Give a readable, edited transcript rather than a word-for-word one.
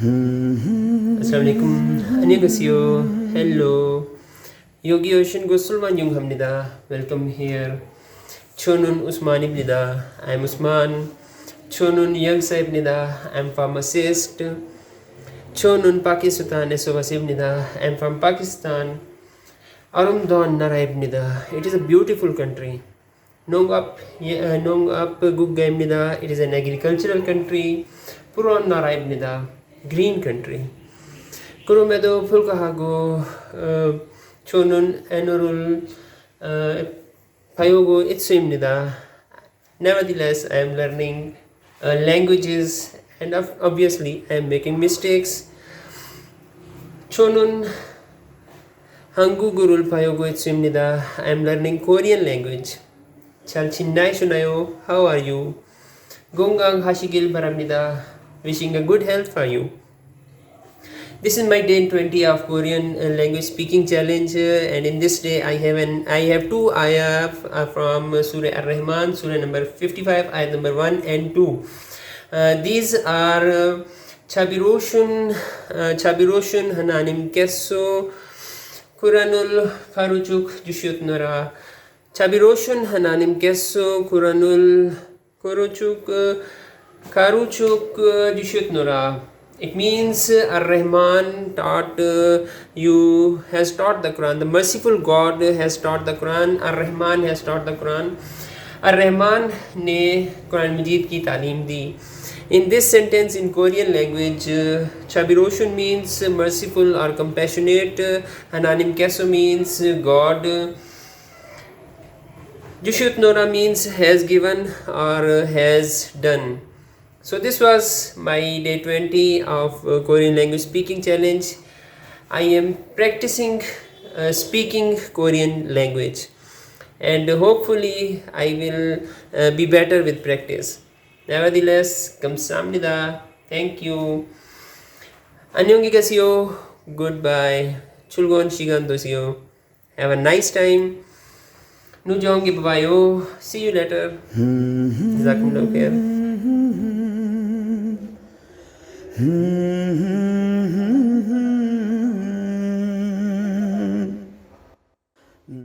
Assalamualaikum. 안녕하세요. Hello. 여기 오신 곳을 환영합니다. Welcome here. 저는 우스만입니다. I'm Usman. 저는 의사입니다. I'm pharmacist. 저는 파키스탄에서 왔습니다. I'm from Pakistan. 아름다운 나라입니다. It is a beautiful country. 농업 국가입니다. It is an agricultural country. 푸른 나라입니다. Green country. 그럼에도 불구하고 저는 언어를 배우고 있습니다. Nevertheless, I am learning languages and obviously I am making mistakes. 저는 한국어를 배우고 있습니다. I am learning Korean language. 잘 지내시나요? How are you? 건강하시길 바랍니다. Wishing a good health for you. This is my day 20 of Korean language speaking challenge, and in this day I have two ayah from Surah Ar-Rahman, Surah number 55, ayat number 1 and 2. These are Chabiroshun Hananimkesso Kuranul Karuchuk Jushut Nora. Chabiroshun Hananimkesso Kuranul Karuchuk Jushut Nora. It means Ar-Rahman has taught the Quran. The merciful God has taught the Quran. Ar-Rahman has taught the Quran. Ar-Rahman ne Quran Majid ki talim di. In this sentence in Korean language, Chabiroshun means merciful or compassionate. Hananim Keso means God. Jushut Nora means has given or has done. So this was my day 20 of Korean language speaking challenge. I am practicing speaking Korean language, and hopefully I will be better with practice. Nevertheless, 감사합니다. Thank you. 안녕히 가세요. Goodbye. 즐거운 시간 되세요. Have a nice time. 누정기 봐요. See you later. 자zakumullahu khair.